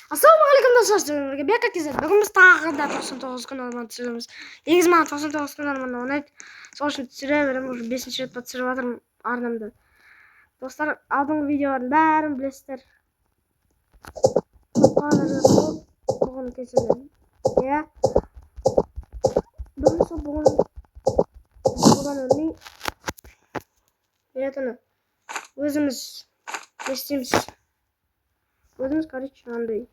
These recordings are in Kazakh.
Ассалаумағалейкум достар. Бека кезет. Бүгін біз тағы да 99 күн орман түсіреміз. Негізі маған 99 күн орман ұнайды. Сол үшін түсіре беремін. Уже 5-ші рет түсіріп жатырмын арнамды. Достар, алдыңғы видеолардың бәрін білесіздер. Бұғын кесілген. Иә. Бұдан өлмей. Етіні. Өзіміз естейміз. Өзіміз, короче, андай.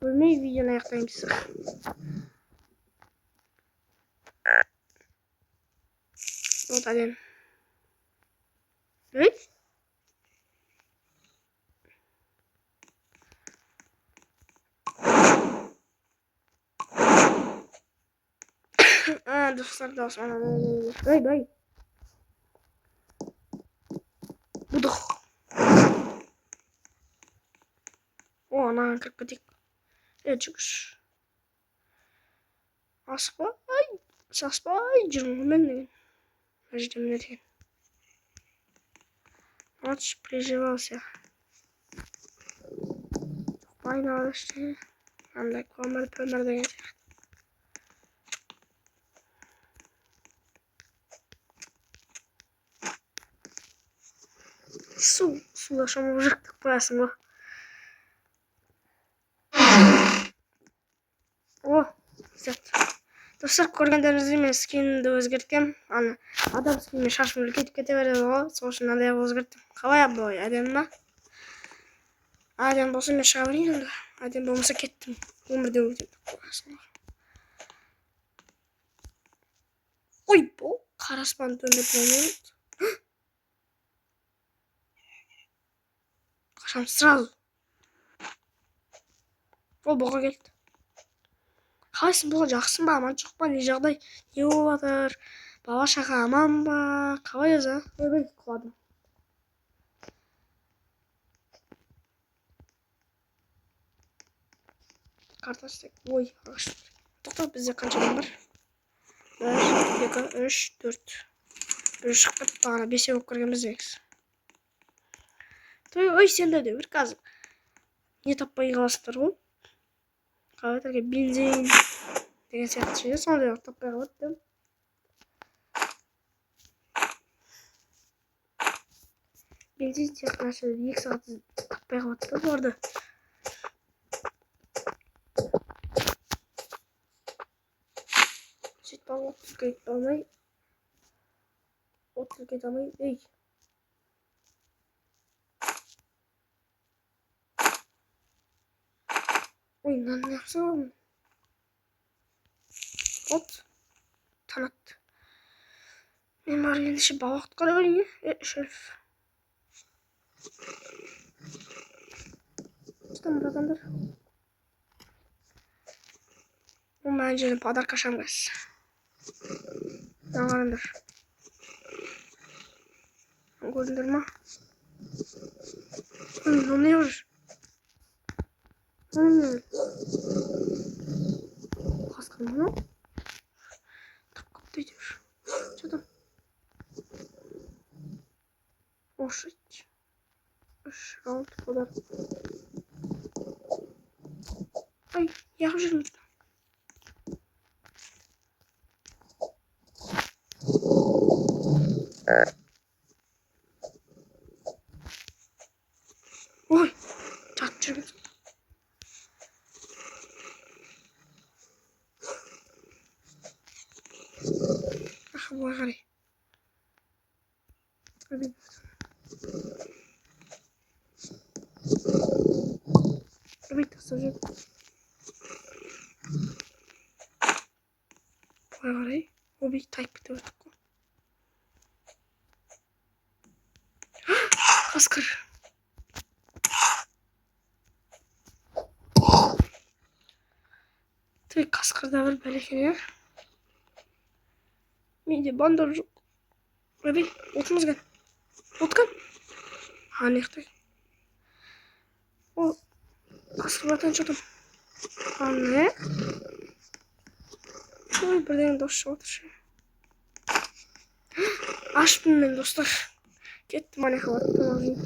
Өлмей видеоны аяқтаймыз. Вот один. Ой? Достар, достар. Ой. Будох. О, ана крокодил. Чугуш. Саспай жүрмін мен. Ждем деген. Очень приживался. Пайдалы işte. Андай көмір деген сияқты. Суда шамалжақтық қоясың ғой. О, сәт. Достар, көргендеріңіздей мен скинімді өзгерткем. Адам скинмен шашым үлкейтіп кете береді ғой. Сол үшін андай өзгерттім. Қалай абылай, әдем ба? Әдем болса мен шыға берейін енді. Әдем болмаса кеттім. Өмірде өтемді қоясың ғой. Ой, бұл қараспан төндеп болмайды. Қашам сразу. Ол бұға келді. Қалайсың бұға, жақсың ба, аман жоқ па, не жағдай, не болып жатыр, бала шаға аман ба, қалай өзі? Ой, құладым. Карта істек. Ой, ағаш. Тоқтап, бізде қанша адам бар? 1, 2, 3, 4. Бір шықпет, бағана 5 болып көргенбіз негіз. Ой, сенде де бір қазір. Не таппай қаласыңдар ғой? Қалайдарға бензин деген сияқты şeyler сондай таппай қалады. Бензин сияқты нәрселер 2 сағат таппай қалады бұл арада. Сөйтіп алып кете алмай. Кете алмай. Ей. Ой, не yapsam? От. Tanıttı. Benim var endişe balık karabını. Şerif. İşte buradandır. Bu mencenin padar kaşam gaz. Yanlarındır. Göründürme. Ne oluyor? Kaskın bunu. Ты идешь? Что там? Лошадь. Шраут подар. Ай, я уже не знаю. Ой, так, черт. Ой, Ребята, сажу. Ой, убить тайп тоже такой. Оскар. Ты каскарда бір бәлекене. Менде бандор жоқ. Ребят, отымыз кән. Отқан? Нехтай. О, каскарбатан что там? Не? Ой, бірден дос шығып отыр. Ашпын мен достар. Кеттім ана қабаттан алайын.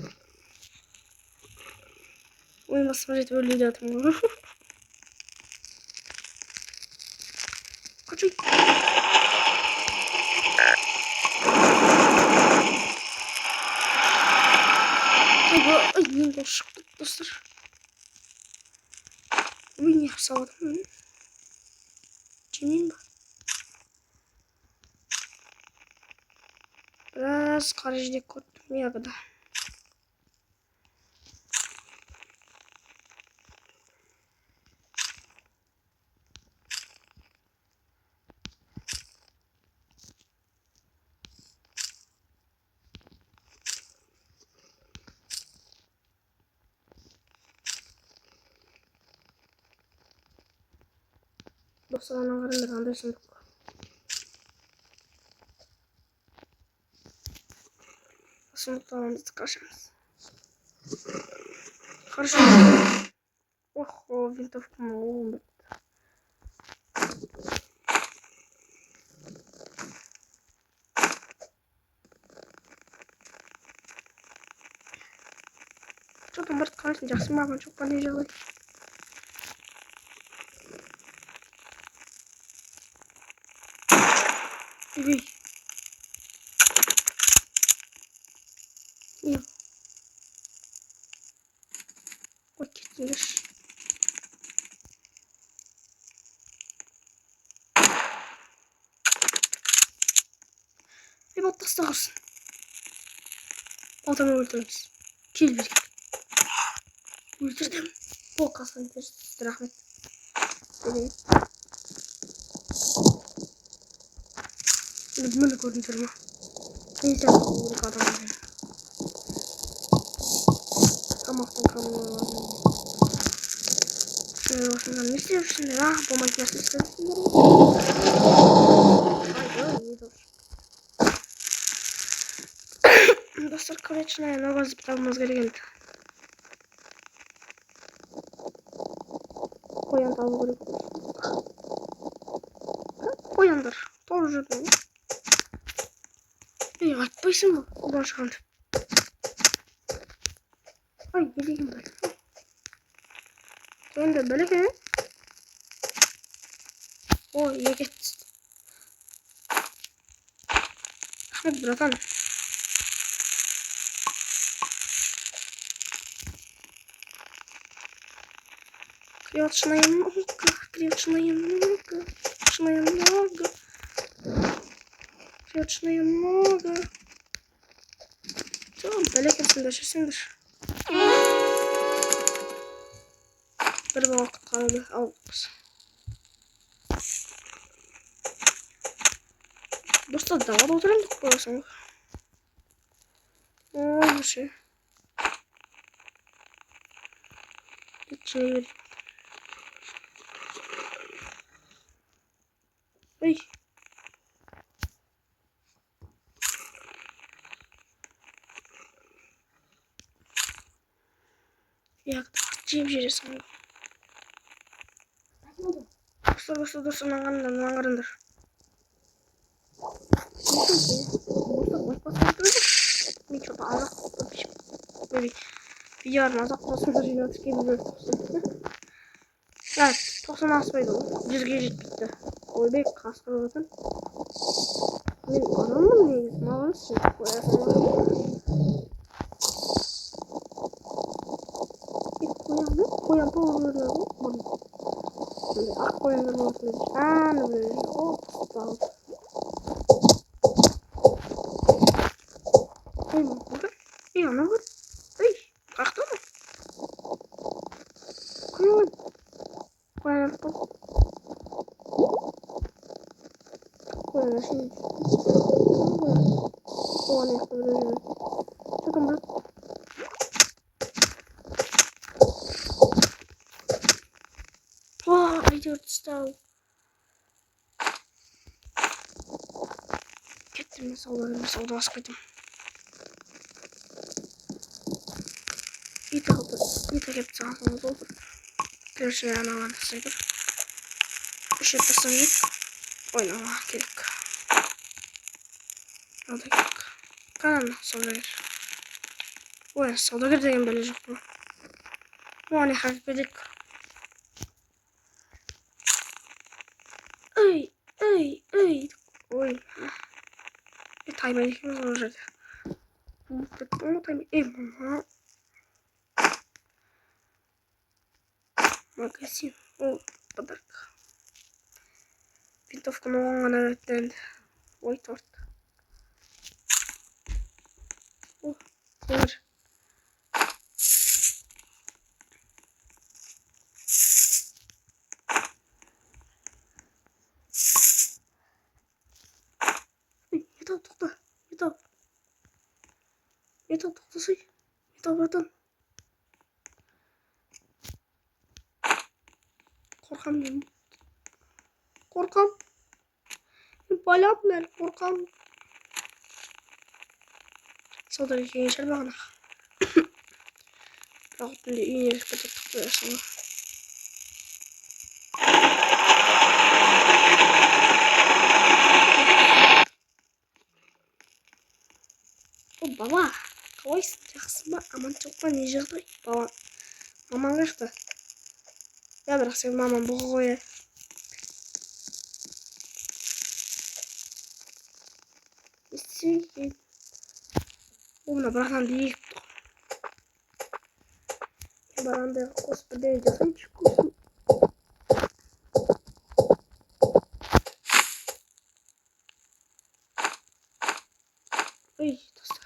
Oyun basmacı öyleydi adamı. Kaçın. Ay yine boşluk dostlar. Oyun yapsamadım. Cemil bak. Biraz karışık koydum ya kadar. Dostlar anahtarını da kandırsın. Nasıl tamam karşımız. Karşımız. Oh винтовку могу. Что там может конечно жақсы маған çok бана жалай. Ой. Yok. Ой, кетіңдер. От тастағырсын. Алтаны өлтіреміз. Кел берген. Өлтірдім. Бұл қасын терсіз. Рахмет. Мені көрдім тұрма. Мен сәл қылық адам екен. Тамақтың қамылы. Осындан не істеушіңдер, а? Бұл макинасını істеушіңдер. Ай, достар, короче, нога запиталымыз керек енді. Қоян табу керек. Қояндар. Тоже жүрдім. Айтпайсың ба? Одан шығанды. Ай, не деген бәлі. Сонда бәлі ке? Ой, егет. Ахмет, братан. Крёчная нога, крёчная нога, крёчная нога, крёчная нога. Tamam, böyle kesin döşesindir. Bir vakit kaldı. Al. Dostlar davada oturamadık burası. Bir şey. İçine vereyim. Ay. Yaktı. Cem jirisin. Dostlar nangırındır. Мен что-то азақ böyle yarın azақ болсын жинатып келіп ja 90 аспайды ғой 100-ге жетпейді ойбай қасқыр болатын мен адаммын негізі маған сөйтіп қоясың қоян толып жүреді ғой бұрын ақ қояндар болатын аны бір оп ей ана бар ей қаяқта ана қоян қоян әшейін оған аяқта бір жүреді что там брат әйтеуір тастау кеттім мен саудаласып кеттім ит әкеліп тастаған сол бір короче аналар тастай тұр үш рет тастау керек ойнауға керек алда керек қана саудагер ой саудагер деген бәле жоқ қой Муаны хаг бэлэг. Ой. Ой. Таймер их уже. Магазин. О, подарок. Винтовка нового наверное. Ой, торт. О, тоже. Металл тоқтасай. Металл братан. Қорқам мен. Қорқам. Понятно, қорқам. Сауда келген шығар бағана. Бірақ түнде үйіне еріп кетіп қоясың. О, баба. Қалайсың, жақсы ма? Аман-саулыққа не жағдай? Баба. Мамаң қайда? Я бірақ сен мамам бұғы қоя. Істеген. Мына братан дейік. Барандай господи, жасайыншы көзім. Ой, достар.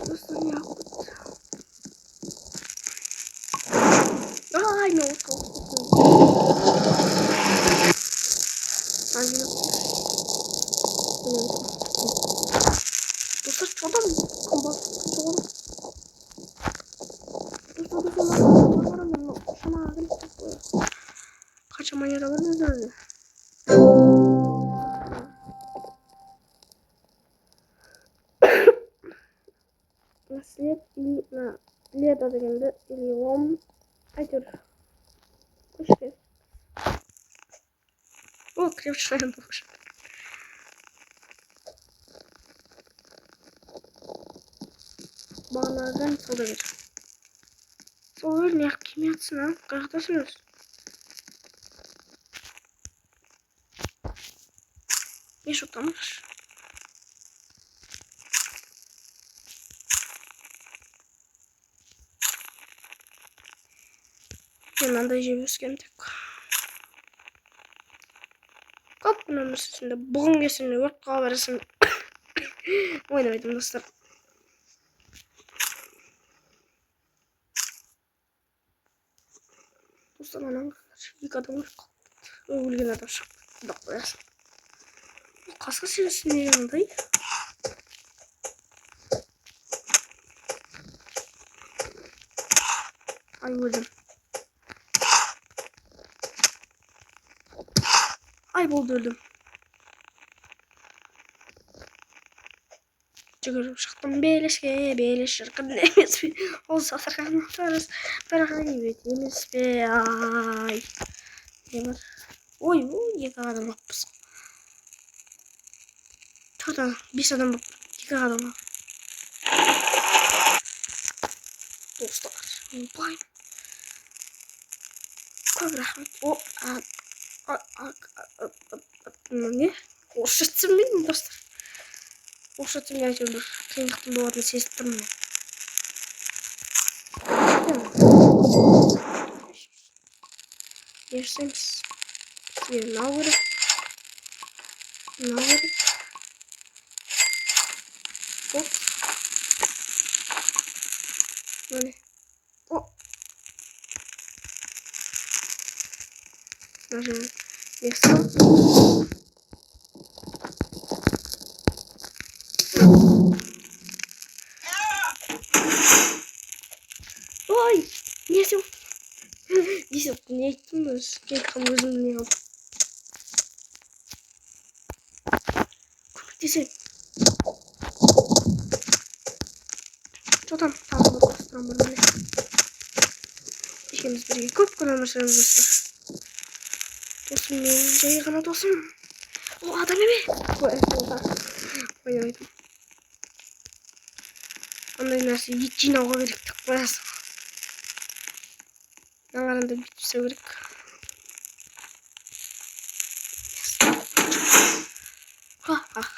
Достар, не ақыт. Ай, не отқал. Достар, çoğdan kombat. Kaçaman yaralar ne dedi? След или на лето дегенде или лом айтыр. Кушке. О, крепче бош. Bağlardan soda ver. Soda ne kimyasın ha? Kaçtasınız? Ne şu tamır? Hemen de ceviz kendik. Kapının üstünde bugün geçince vart kahveresini oynamaydım dostlar. Dostlar anam ilk adamı ölgen adam çıktı. Bak burası. Kaska serisinin yanındayım. Ay öldüm. Ay öldüm. Çıkıyorum çıktım beleş şarkı neymiş be. Olsa sarkan atarız. Bırakın gibi neymiş be. Ay. Ne var? Oy yakaladım hapus. Çoğdan bir adam bak. Yakaladım. Dostlar. Bayım. Çok rahmet. O. Ne? Orşatım benim dostlar. Orşatım gerçekten. Kıymetli bu adını sestim mi? Yerseniz. Ne olur? Hop. Böyle. Hop. Нажимаем. Место. Ой, несем. Десят, не кинулось. Кейком вызвал. Десять. Что там? Там вот стромборный. Еще раз береги. Копку на машину достал. Olsun jayı kanat olsun. O adam emi. Bu esnada. Oynadım. Qanday narsa yetishini olib kerak deb qo'yasiz. Nangaranda bitsa kerak.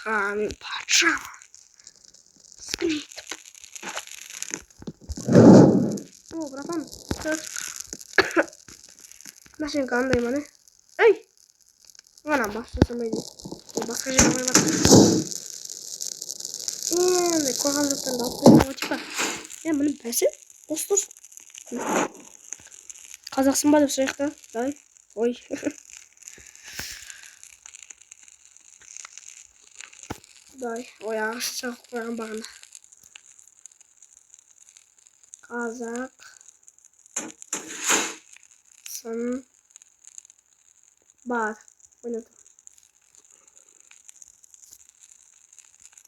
Ha, men pacha. Split. Oh, bratан. Машинка андай ма не? Ей! Mana başta samaydı. Bakıcı koymak. Ne koyalım da altına çıkar. Ya bunun pesi. Dostuz. Kazaksın bana sürekli. Day. Oy. Day. Oya çok koyan bana. Kazak. Son. Bar. Oynadım.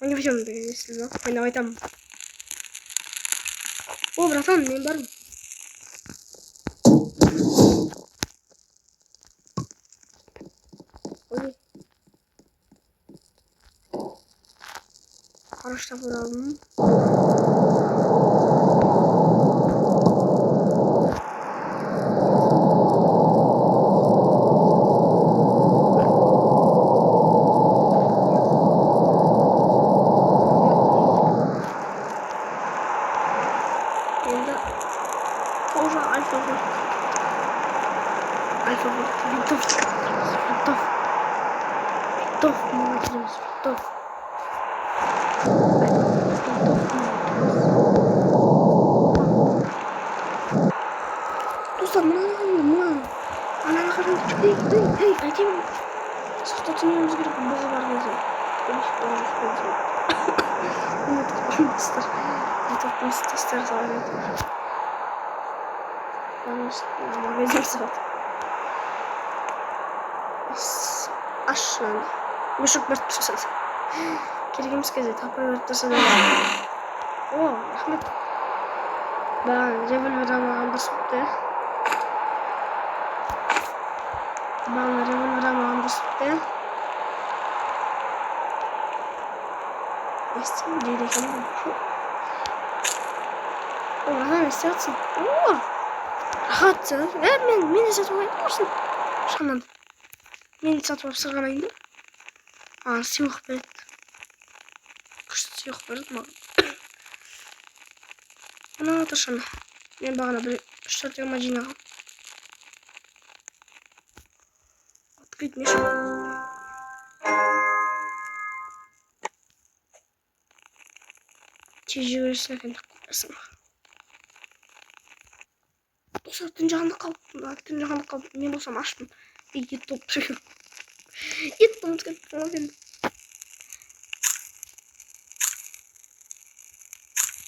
Hangi videomu beğenirsiniz lan? Ben oynadım. O bırakalım ne var mı? Oy. Araçta vuralım. Dostlar ana kadar hey acım satışımız gerek bu kadar yazıyor. Tester sağlayalım. Ama bizim saat. Aşağıda. Müşük bertüsüz. Kerimiz keze tapır bertüsüz. Oo, Ahmet. Ben Cebel Verama basıptı. Ben Cebel Verama basıptı. Geçtim diye kaldım. Oradan istersin. Oo. Rahat. Beni satmayı mısın? Şaman. Beni satmayı sırganaydı. Aa, siyah bet. Kış siyah bet mi? Ana taşına. Ben bana bir şartı imajina. Открыть мешок. Çiziyorsun efendim. Dostlar tüncahını kaldım. Ben olsam açtım. YouTube çıkıyor. YouTube'umuz kapattım efendim.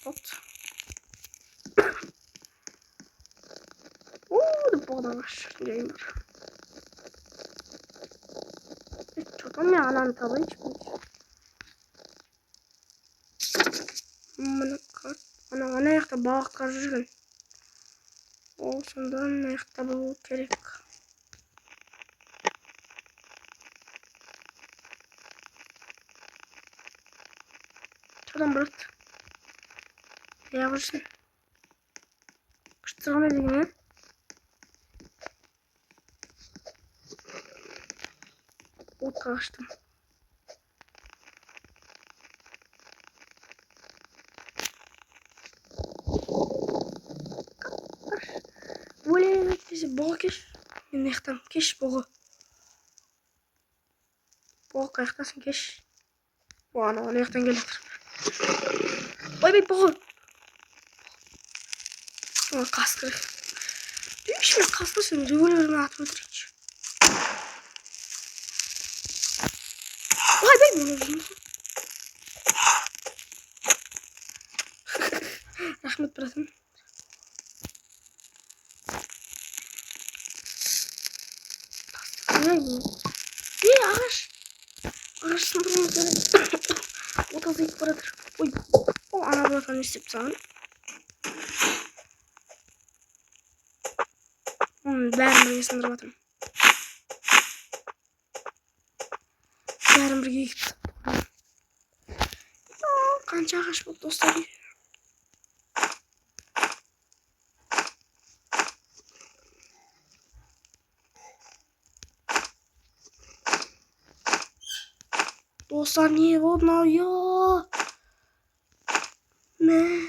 Bot. Da bu kadar var. Gamer. Çatam ya lan tabi çıkmış. Ana ayakta bağ karışırken. O sondan ayakta bağ gerek. Çatam bırak. Yavaşsın. Kıştırma dediğimi. Ot kaçtım. Böyle bizi boğa keş. Nehtem keş boğa. Boğa kayaktasın keş. Bu ana nehten gelir. Bay boğa. Ama kastır. Düşme kastasın. Rüvülürüme atmadır hiç. Bay bunu. Rahmet bırakın. İyi ağaç. Ağaçın durumu böyle. O da zayıf paradır. Oy. O ana bırakan istipsan. Bәрін бірге сындырып жатырмын. Бәрін бірге екіпті. Қанша ағаш болды достар. Dostlar niye onlar ya? Ne?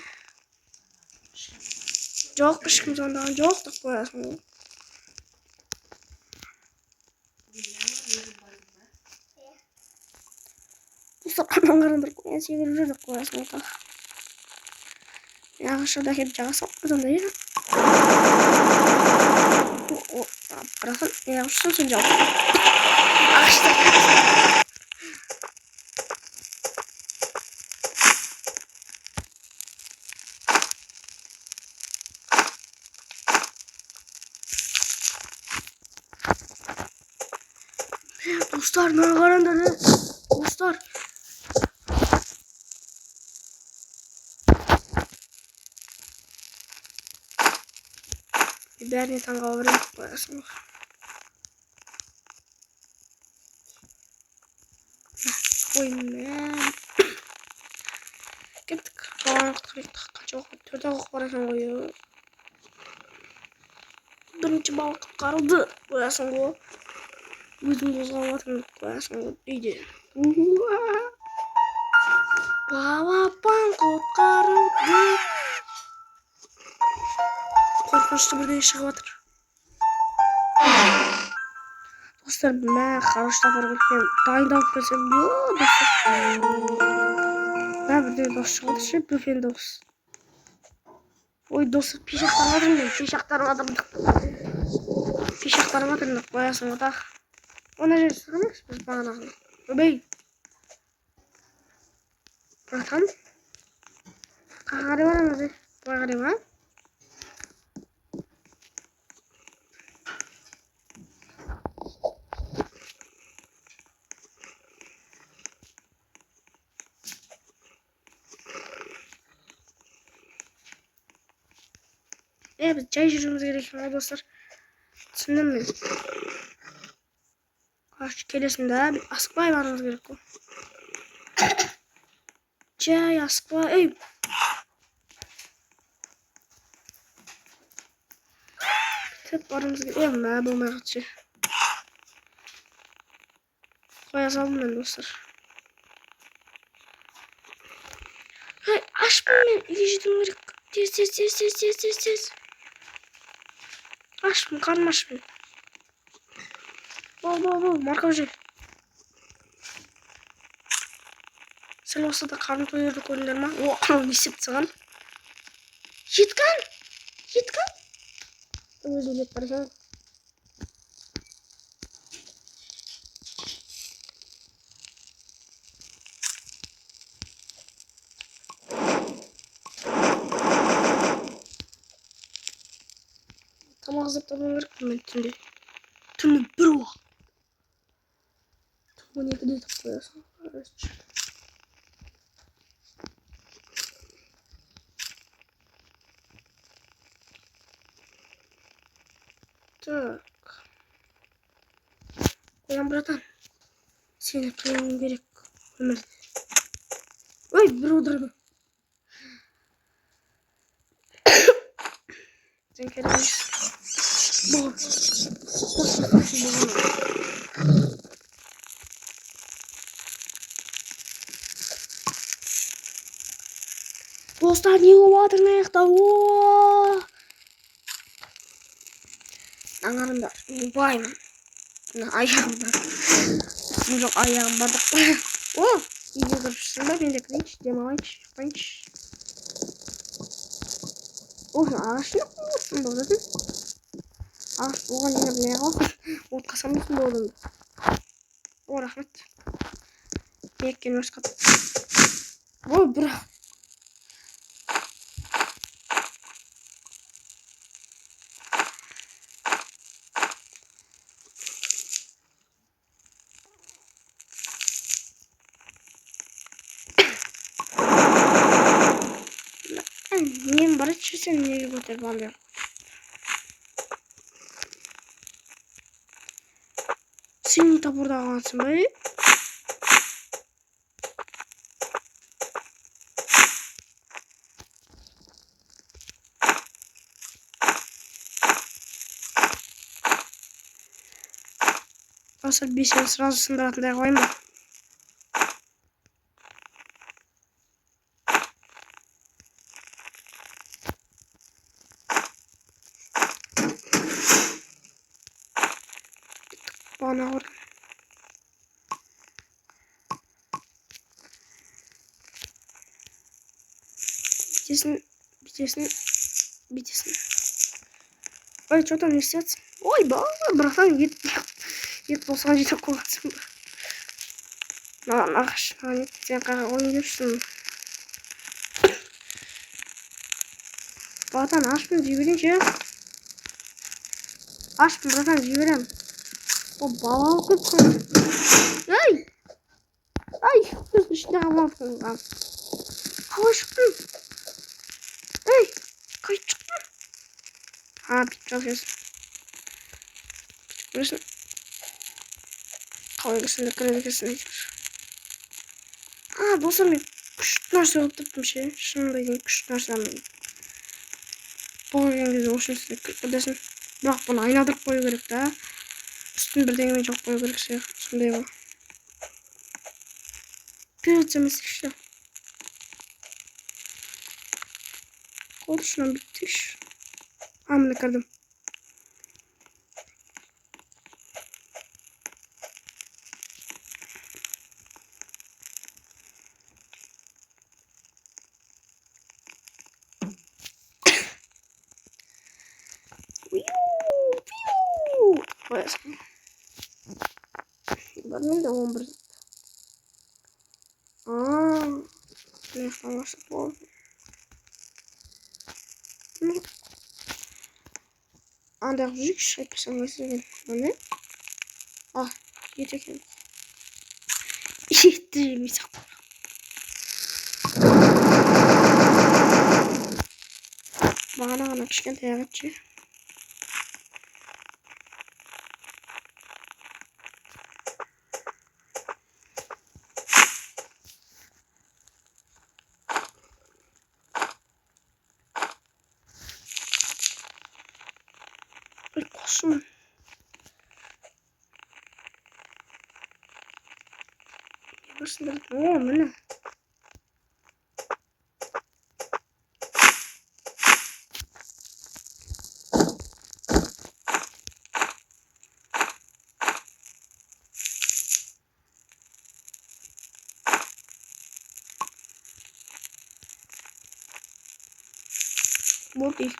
Çok kışkın sondan çok da koyasın. Dostlar kanallarındır koyasın. Yürür de koyasın. Ya şuradaki bir cağı sokmadan değil. O bırakın. Ya şu sıcak. Açtı. Dostlar ne karandır ne? Dostlar. Biber ne tane kavrayım koyasın. Koyayım. Gittik. Kaçak. Törde koyasın koyuyor. Birinci balık karıldı. Koyasın koy. Yüzüm bozulmadığını koyasın iyice. Baba banko karıldı. Korkunçlu bir değişik vardır. Dostlar ben karışta farkındayım. Dayından presem yok dostlar. Ben bir de dostlar şey bir dost. Oy dostlar pişaklarım ben pişaklarım adam. Pişaklarım adam koyasın da. Ona ne sanıyorsun biz bana? Bey. Bırakalım. Kahve var mı? Kahve var. Evet, çay içmemiz gerekiyor dostlar. Şimdi mi? Karşı kelesinde bir askı varmamız gerekiyor. Çay askı ey. Hep varmamız gerekiyor. Ne bu mertçi? Koyalım ben dostlar. Hey açma ben. İlişkileri tez. Açma karnım açma. Bol marka bir şey. Sen olsa da karnı doyurduk oyunlarıma. O nisip sığın. Yitkan. Özür dilerim. Tam hazırlanır komentinde. Tüm bir o. Bu ne kadar topluyorsun? Evet. Так. Koyan bratan. Seni kıyamam gerek. Ömer. Oy brother. Sen keremiz. Bu. Dostlar niye o water ayakta? Oo. Anlarım da. Vay mı? Ayağımda. Yok ayağım bardak. Oh. İyice karıştırma. Ben de kıyıç. Demavaç. Oh ağaç yok mu? Olsun doğru. Ağaç oğlan yine ne olsun. O kasamıyorsun doğru. O rahmet. Yekken hoş kat. Oh bırak. Niye barışçısın niye götür bana? Senin de burada kalsın böyle. Nasıl bir şey sırasında atmaya koyma. Баганаагаар. Битээсэн. Ой, что там несется? Ой, братан, ед босгон жийлэх гооцсон. Наш нэг ой юусэн. Братан, ашпын живэрэн чи. Ашпын братан живэрэн. О, балгын. Ай, что амарсан. Хавашпын. Эй, кайч. Бичээс. Вэс. Хаваагсан дэкрэгэсэн. Босом күшнээс удахгүй шээ. Шинэ күшнээс ам. Богийн зоошнс дэсэн. Баг бона айнадаг боёо хэрэгтэй. Үстэн бэрдэнгийн жоо боёо хэрэгтэй. Сүндэв. Пирцэмс шүү. Колшно битиш. Амна кадам. Pues. Барнда умбр. Не хамаш пол. Андер жик шипсэн мэсэг нэ. Ятэх юм. Итээ мисах. Баганаа начгэн таягаач. Кошмар. О, мене. Вот их.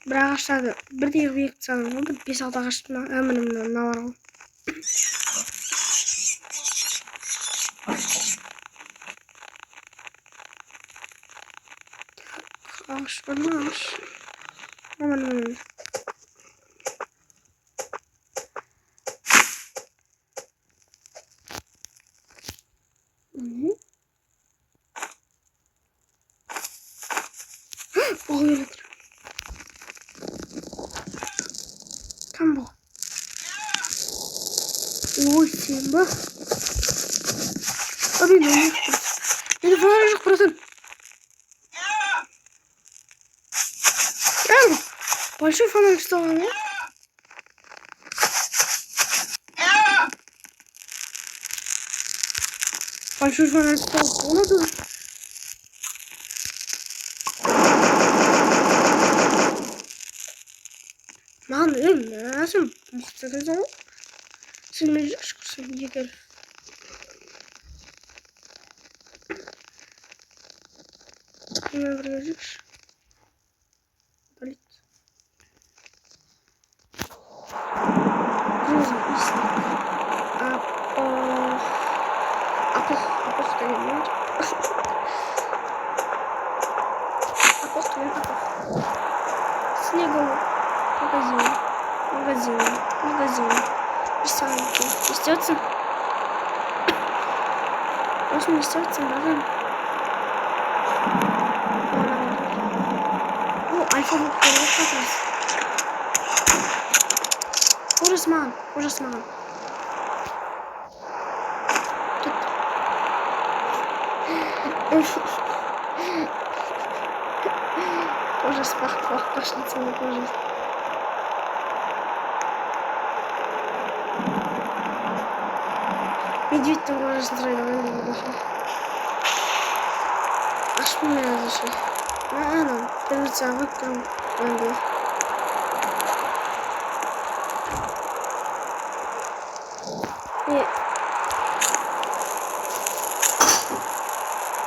Брашада бірдей реакцияны болды. 5-6 ағаштың әмінімді наварған. Ағаш бар ма ағаш? Аман. Ой, электр. Там был. Ой, Симба. Обидно. Это фонарик просто. Большой фонарик стал, да? Большой фонарик стал. Он тут. Мам, nasıl muhtemelen silmeci aşkısı gider. Ne verecek? Dalit. Güzel işte. Apo stayım. Apo stayım. Снеговый. Магазин. Писанки. Несется? Очень несется, да? О, альфа-бук как раз. Ужасман. Ужас, пахнет целый ужас. Медведь там уже строил, аж меня зашли. Придется выиграть.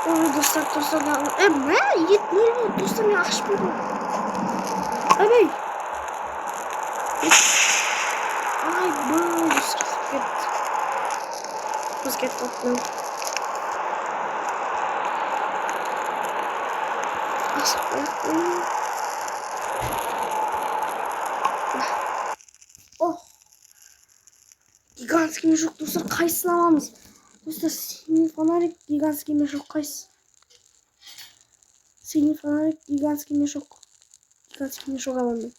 Ой, dostlar. Git nereye? Dostlar ya aşk bu. Abi. Ay bu dostlar. Basket toplu. Oh. Гигантский мешок, достар, қайсысын аламыз? Достар, синий фонарик, гигантский мешок, қайсы? Синий фонарик, гигантский мешок. Гигантский мешок аламын.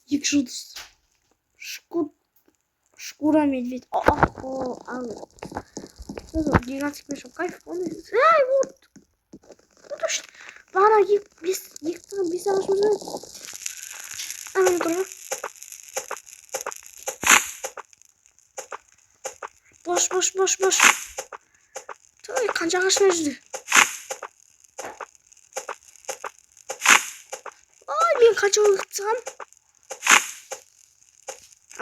Екі жұлдыз. Шкура медведь. Гигантский мешок, кайф. Ай, вот. Ну точно. Бана, бес ағашымыз. Ана тұрға. Boş. Той, қанша ағашына жүрді. Ай, мен қанша ұлықтығам.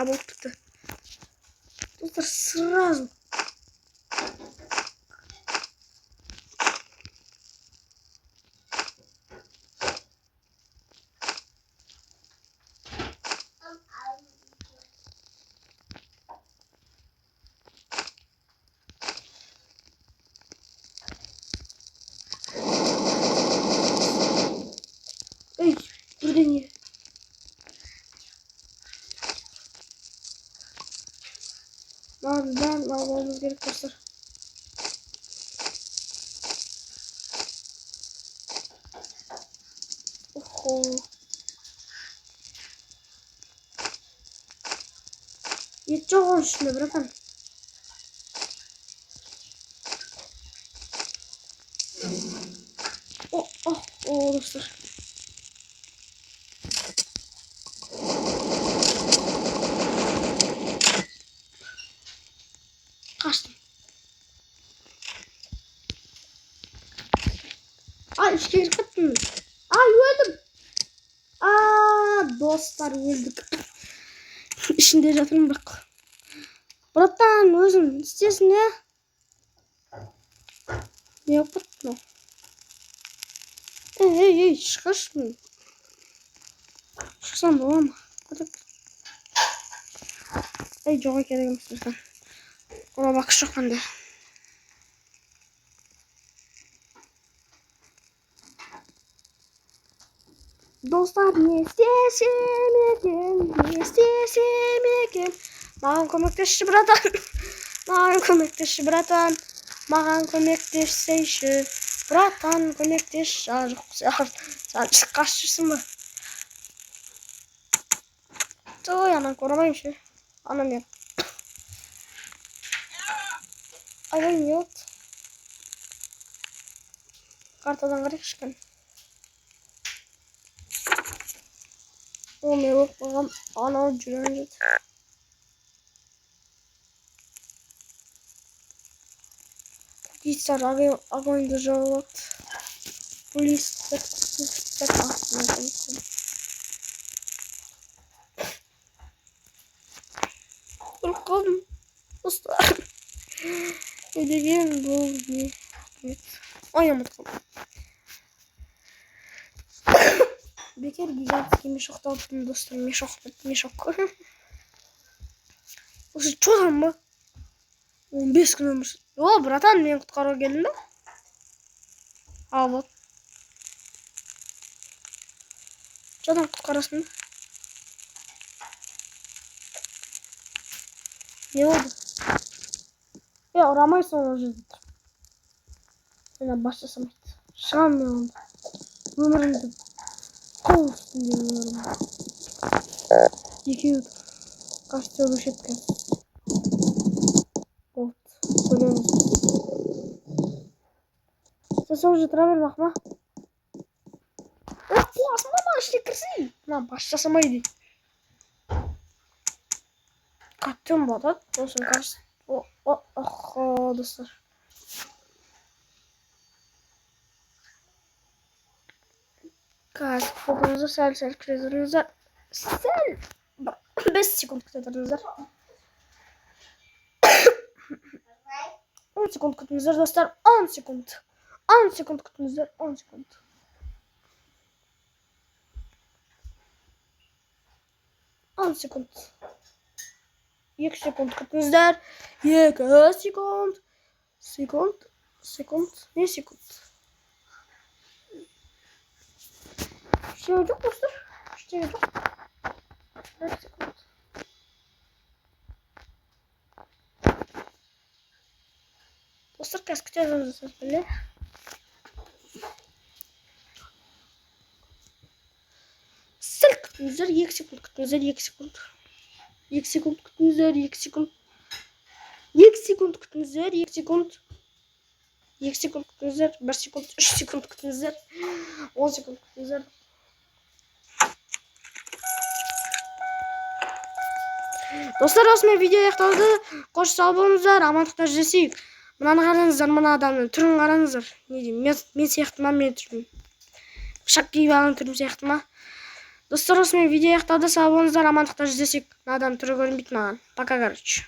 Болып бітті. Достар, сразу. Эй, бірдеңе. Маған алуымыз керек достар. Охо. Ет жоқ оның ішінде, братан. О, достар. Kaçtım. Ay işe girip kattım. Ay öldüm. Dostlar öldük. İçinde жатырмын bak. Brattan özün istesin ya. Ne yaptın? Ey çıkarsın. Çıksam da olma. Hadi. Ey joğa keregim sizden. Ona bakış yok bende. Dostlar ne istesem ekin. Mağan kömekteşi bratan. Mağan kömekteşi bratan. Mağan kömekteşi bratan. Kömekteşi. Sen kaçtırsın mı? Toy anan korumayım şu. Anam yok. Ayağım yok. Kartadan garip çıkan. O mevcut babam ana cürenci. Gitser agony državat. Polis tak aslında. Bakalım. Usta. Ödegin bu ne? Evet. Oynamadım. Bekar гигантский мешок таптым достар. Мешок. Осы что там ба? 15 күн өмір. О, братан, мен құтқаруға келдім ба? Вот. Что там құтқарасың? Не oldu? Ya uramaysan o жерде. Мен başlasam et. Шығам мен онда. Өмірімді қол үстінде өмірім. Екеуі кажется решетка. Вот. Көреміз. Сен уже тұра бер бақма. Құласың ба ішіне кірсей? Başlasamайды. Kattım badat. Olsun karşı. Dostlar. Gaz fokunuzu sel kredinize. Sel. 5 sekund kredinize. 10 секунд күтіңіздер достар. 10 секунд. 10 секунд күтіңіздер. 10 секунд. 10 секунд. 2 секунд күтіңіздер. 2 секунд. Секунд. Не секунд? Ештеңе жоқ достар. Ештеңе жоқ. 1 секунд. Достар, қазір күте жазасыз біле. Сәл күтіңіздер. 2 секунд күтіңіздер. 2 секунд. 2 секунд күтіңіздер. 2 секунд. 2 секунд күтіңіздер. 2 секунд. 2 секунд күтіңіздер. 1 секунд. 3 секунд күтіңіздер. 10 секунд күтіңіздер. Достар, осымен видео аяқталды. Қош сау болыңыздар, амандықта жүздесейік. Мынаны қараңыздар, мына адамның түрін қараңыздар. Не деймін, мен сияқты ма, мен түрім. Пышақ киіп алған түрім сияқты ма? Достар, осымен видео аяқталды. Сау болыңыздар, амандықта жүздесейік. Мына адам түрі көрінбейді маған. Пока, короче.